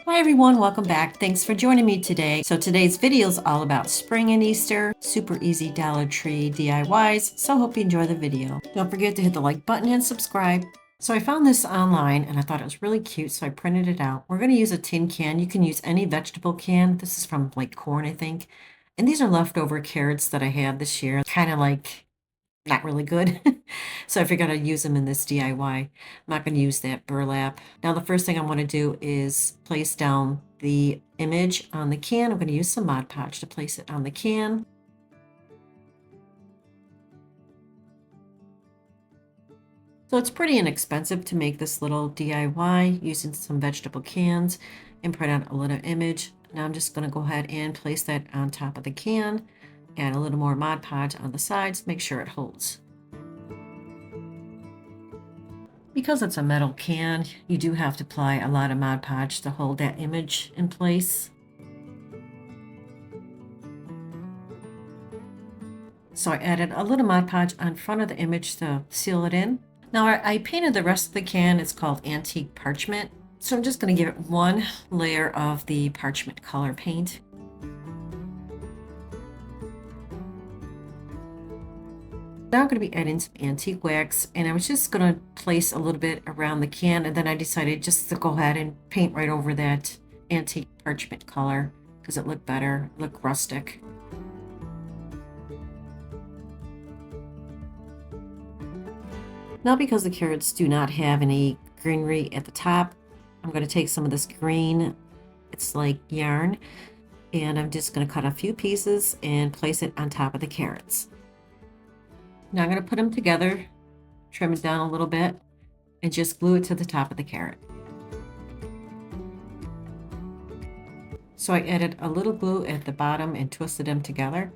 Hi everyone, welcome back. Thanks for joining me today. So today's video is all about spring and Easter, super easy Dollar Tree DIYs. So I hope you enjoy the video. Don't forget to hit the like button and subscribe. So I found this online and I thought it was really cute, so I printed it out. We're going to use a tin can. You can use any vegetable can. This is from like corn, I think. And these are leftover carrots that I had this year. Kind of like not really good. So I figured I'd use them in this DIY. I'm not going to use that burlap. Now the first thing I want to do is place down the image on the can. I'm going to use some Mod Podge to place it on the can. So it's pretty inexpensive to make this little DIY using some vegetable cans and print out a little image. Now I'm just going to go ahead and place that on top of the can. Add a little more Mod Podge on the sides, make sure it holds. Because it's a metal can, you do have to apply a lot of Mod Podge to hold that image in place. So I added a little Mod Podge on front of the image to seal it in. Now I painted the rest of the can. It's called Antique Parchment. So I'm just going to give it one layer of the parchment color paint. Now I'm going to be adding some antique wax, and I was just going to place a little bit around the can, and then I decided just to go ahead and paint right over that antique parchment color because it looked better, looked rustic. Now because the carrots do not have any greenery at the top, I'm going to take some of this green, it's like yarn, and I'm just going to cut a few pieces and place it on top of the carrots. Now I'm going to put them together, trim it down a little bit, and just glue it to the top of the carrot. So I added a little glue at the bottom and twisted them together.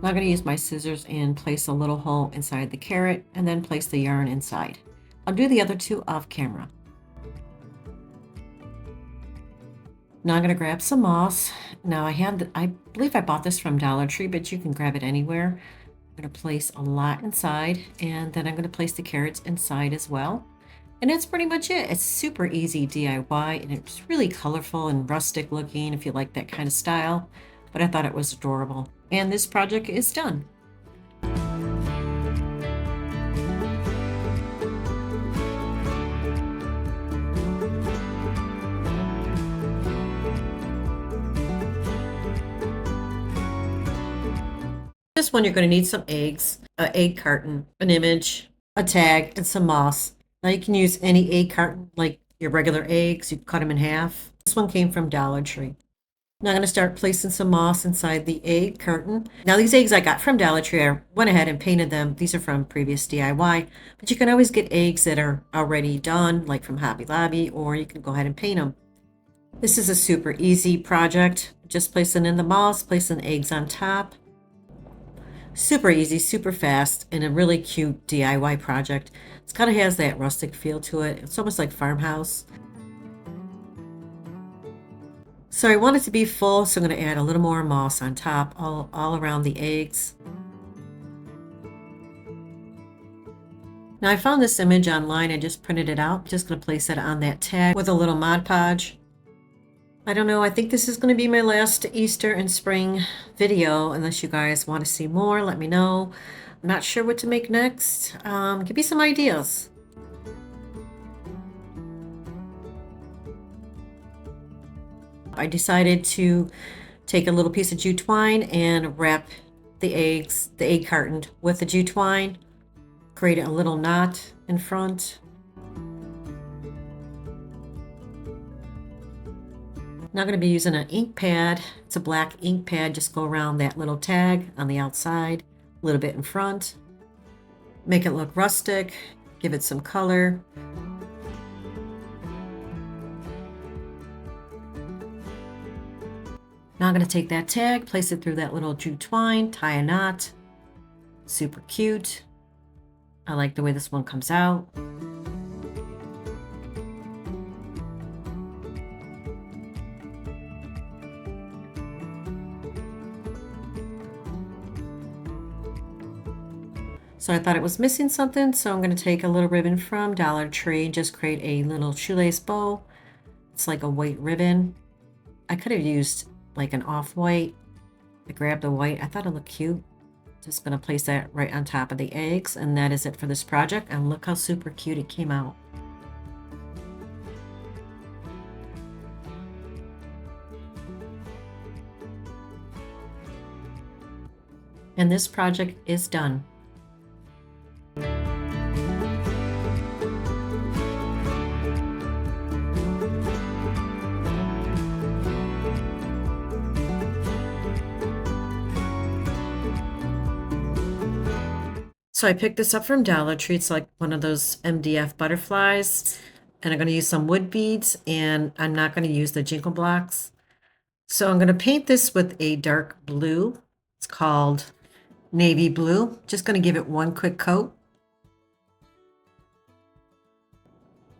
Now I'm going to use my scissors and place a little hole inside the carrot and then place the yarn inside. I'll do the other two off camera. Now I'm going to grab some moss. Now I believe I bought this from Dollar Tree, but you can grab it anywhere. I'm going to place a lot inside, and then I'm going to place the carrots inside as well. And that's pretty much it. It's super easy DIY, and it's really colorful and rustic looking if you like that kind of style. But I thought it was adorable. And this project is done. This one you're going to need some eggs, an egg carton, an image, a tag, and some moss. Now you can use any egg carton, like your regular eggs. You can cut them in half. This one came from Dollar Tree. Now I'm going to start placing some moss inside the egg carton. Now these eggs I got from Dollar Tree, I went ahead and painted them. These are from previous DIY, but you can always get eggs that are already done, like from Hobby Lobby, or you can go ahead and paint them. This is a super easy project. Just placing in the moss, placing eggs on top. Super easy, super fast, and a really cute DIY project. It kind of has that rustic feel to it. It's almost like farmhouse. So I want it to be full, so I'm going to add a little more moss on top, all around the eggs. Now I found this image online. I just printed it out. Just going to place it on that tag with a little Mod Podge. I don't know, I think this is going to be my last Easter and spring video. Unless you guys want to see more, let me know. I'm not sure what to make next. Give me some ideas. I decided to take a little piece of jute twine and wrap the egg carton with the jute twine. Create a little knot in front. Now I'm going to be using an ink pad. It's a black ink pad. Just go around that little tag on the outside, a little bit in front. Make it look rustic. Give it some color. Now I'm going to take that tag, place it through that little jute twine, tie a knot. Super cute. I like the way this one comes out. So I thought it was missing something, so I'm going to take a little ribbon from Dollar Tree and just create a little shoelace bow. It's like a white ribbon. I could have used like an off-white. I grabbed the white. I thought it looked cute. Just going to place that right on top of the eggs, and that is it for this project. And look how super cute it came out. And this project is done. So I picked this up from Dollar Tree. It's like one of those MDF butterflies. And I'm going to use some wood beads, and I'm not going to use the jingle blocks. So I'm going to paint this with a dark blue. It's called navy blue. Just going to give it one quick coat.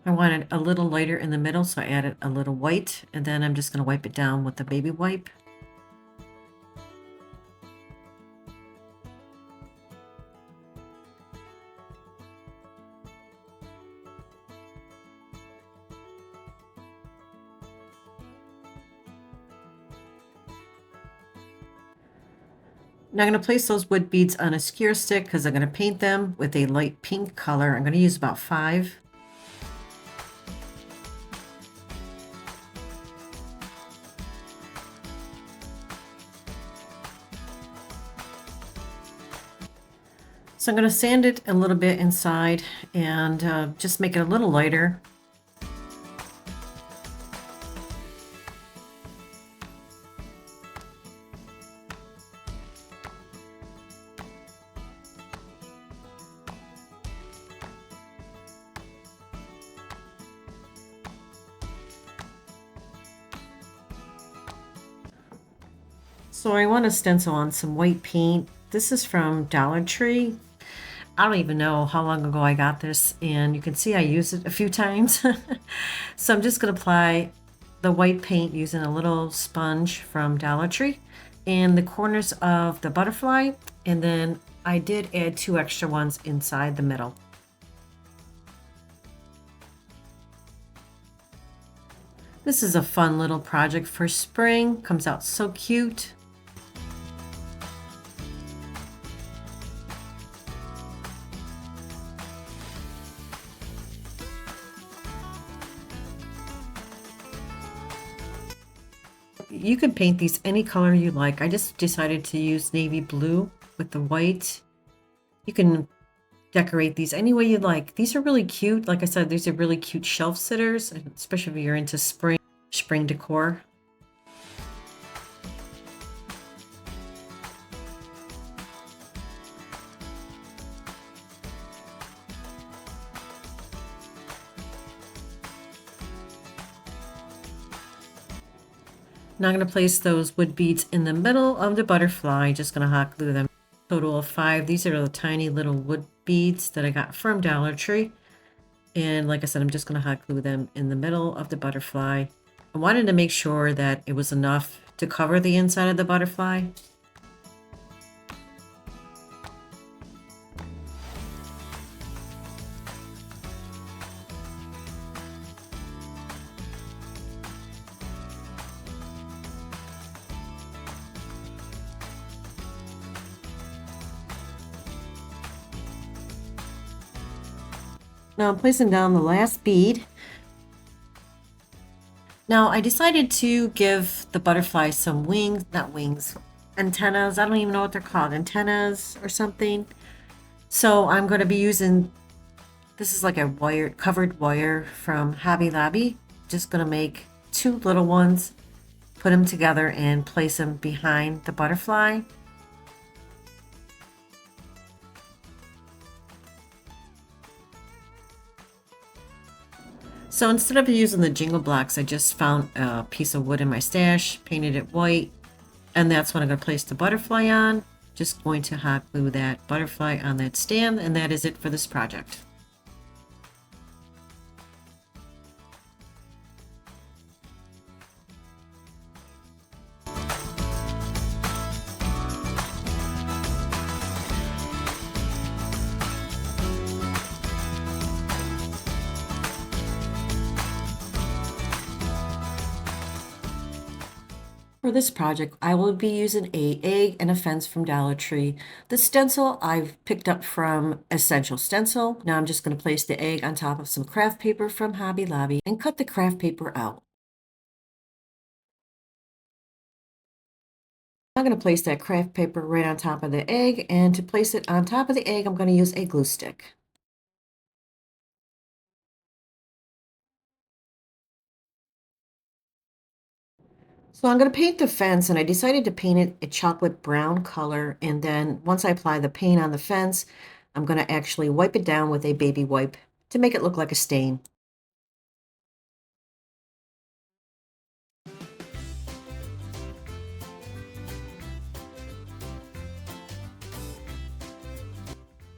I want it a little lighter in the middle, so I added a little white, and then I'm just going to wipe it down with the baby wipe. Now I'm going to place those wood beads on a skewer stick because I'm going to paint them with a light pink color. I'm going to use about 5. So I'm going to sand it a little bit inside and just make it a little lighter. So I want to stencil on some white paint. This is from Dollar Tree. I don't even know how long ago I got this, and you can see I used it a few times. So I'm just going to apply the white paint using a little sponge from Dollar Tree and the corners of the butterfly, and then I did add 2 extra ones inside the middle. This is a fun little project for spring. Comes out so cute. You can paint these any color you like. I just decided to use navy blue with the white. You can decorate these any way you like. These are really cute. Like I said, these are really cute shelf sitters, especially if you're into spring decor. Now I'm going to place those wood beads in the middle of the butterfly. Just going to hot glue them. Total of 5. These are the tiny little wood beads that I got from Dollar Tree. And like I said, I'm just going to hot glue them in the middle of the butterfly. I wanted to make sure that it was enough to cover the inside of the butterfly. Now I'm placing down the last bead. Now I decided to give the butterfly some wings, not wings, antennas. I don't even know what they're called, antennas or something. So I'm going to be using, this is like a wire, covered wire from Hobby Lobby. Just going to make 2 little ones, put them together and place them behind the butterfly. So instead of using the jingle blocks, I just found a piece of wood in my stash, painted it white, and that's what I'm going to place the butterfly on. Just going to hot glue that butterfly on that stand, and that is it for this project. For this project, I will be using an egg and a fence from Dollar Tree. The stencil I've picked up from Essential Stencil. Now I'm just going to place the egg on top of some craft paper from Hobby Lobby and cut the craft paper out. I'm going to place that craft paper right on top of the egg, and to place it on top of the egg, I'm going to use a glue stick. So I'm going to paint the fence, and I decided to paint it a chocolate brown color, and then once I apply the paint on the fence, I'm going to actually wipe it down with a baby wipe to make it look like a stain.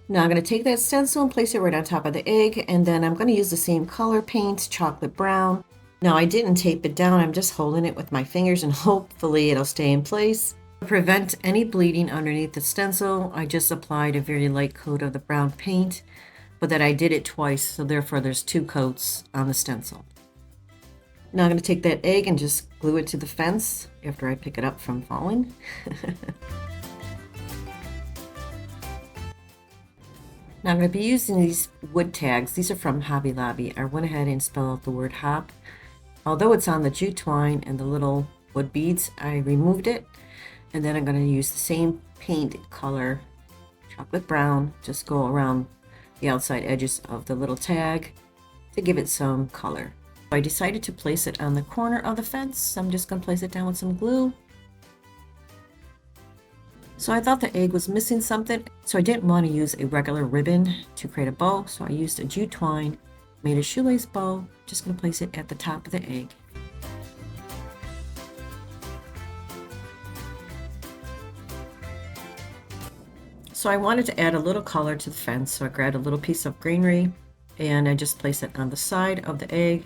Now I'm going to take that stencil and place it right on top of the egg, and then I'm going to use the same color paint, chocolate brown. Now I didn't tape it down, I'm just holding it with my fingers and hopefully it'll stay in place. To prevent any bleeding underneath the stencil, I just applied a very light coat of the brown paint, but that I did it twice, so therefore there's 2 coats on the stencil. Now I'm going to take that egg and just glue it to the fence after I pick it up from falling. Now I'm going to be using these wood tags. These are from Hobby Lobby. I went ahead and spelled out the word hop. Although it's on the jute twine and the little wood beads, I removed it. And then I'm going to use the same paint color, chocolate brown, just go around the outside edges of the little tag to give it some color. I decided to place it on the corner of the fence. I'm just going to place it down with some glue. So I thought the egg was missing something, so I didn't want to use a regular ribbon to create a bow, so I used a jute twine, made a shoelace bow. Just going to place it at the top of the egg. So I wanted to add a little color to the fence, so I grabbed a little piece of greenery and I just placed it on the side of the egg.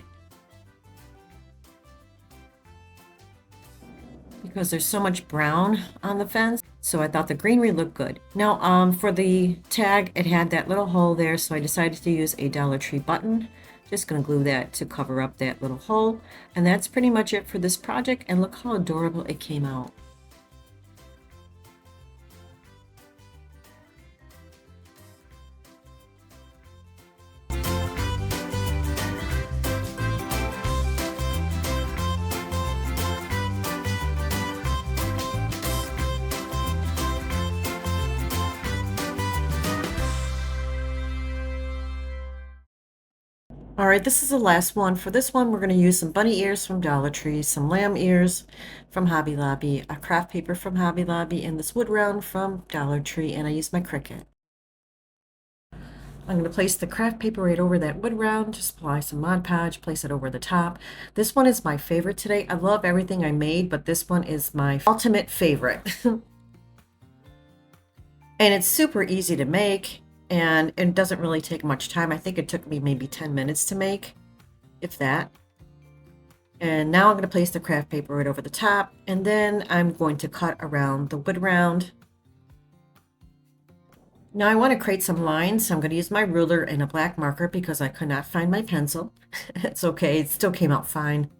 Because there's so much brown on the fence, so I thought the greenery looked good. Now for the tag, it had that little hole there, so I decided to use a Dollar Tree button. Just going to glue that to cover up that little hole, and that's pretty much it for this project, and look how adorable it came out. All right, this is the last one. For this one, we're going to use some bunny ears from Dollar Tree, some lamb ears from Hobby Lobby, a craft paper from Hobby Lobby, and this wood round from Dollar Tree, and I used my Cricut. I'm going to place the craft paper right over that wood round, just apply some Mod Podge, place it over the top. This one is my favorite today. I love everything I made, but this one is my ultimate favorite. And it's super easy to make. And it doesn't really take much time. I think it took me maybe 10 minutes to make, if that. And now I'm going to place the craft paper right over the top, and then I'm going to cut around the wood round. Now I want to create some lines, so I'm going to use my ruler and a black marker because I could not find my pencil. It's okay, it still came out fine.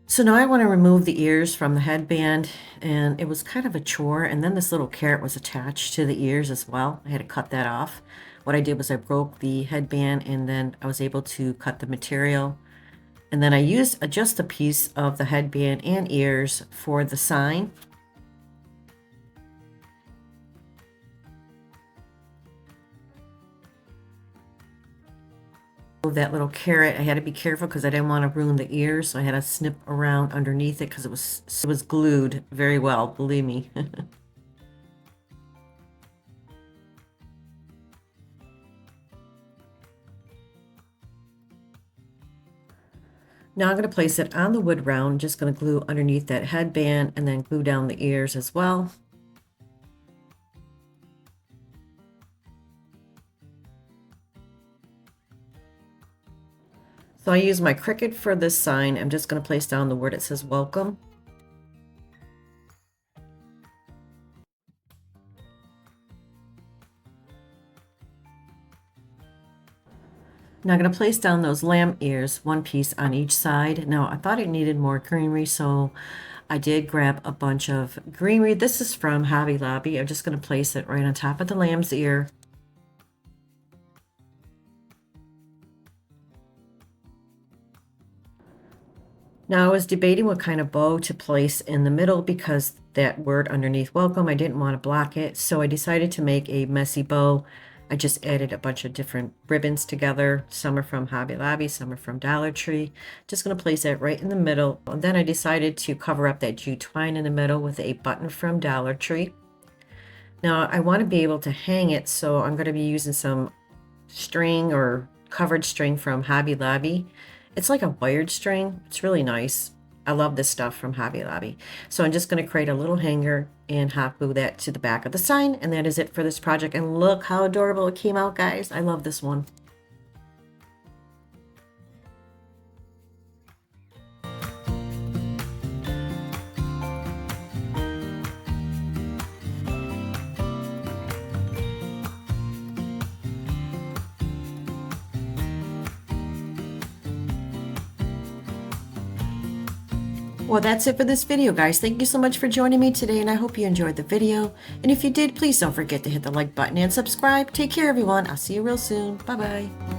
So now I want to remove the ears from the headband, and it was kind of a chore, and then this little carrot was attached to the ears as well. I had to cut that off. What I did was I broke the headband, and then I was able to cut the material. And then I used just a piece of the headband and ears for the sign. That little carrot, I had to be careful because I didn't want to ruin the ears, so I had to snip around underneath it because it was glued very well, believe me. Now I'm going to place it on the wood round, just going to glue underneath that headband and then glue down the ears as well. So I use my Cricut for this sign. I'm just going to place down the word that says welcome. Now I'm going to place down those lamb ears, one piece on each side. Now I thought it needed more greenery, so I did grab a bunch of greenery. This is from Hobby Lobby. I'm just going to place it right on top of the lamb's ear. Now I was debating what kind of bow to place in the middle because that word underneath welcome, I didn't want to block it. So I decided to make a messy bow. I just added a bunch of different ribbons together. Some are from Hobby Lobby, some are from Dollar Tree. Just going to place that right in the middle. And then I decided to cover up that jute twine in the middle with a button from Dollar Tree. Now I want to be able to hang it, so I'm going to be using some string or covered string from Hobby Lobby. It's like a wired string. It's really nice. I love this stuff from Hobby Lobby. So I'm just going to create a little hanger and hot glue that to the back of the sign. And that is it for this project. And look how adorable it came out, guys. I love this one. Well, that's it for this video, guys. Thank you so much for joining me today, and I hope you enjoyed the video. And if you did, please don't forget to hit the like button and subscribe. Take care, everyone. I'll see you real soon. Bye-bye.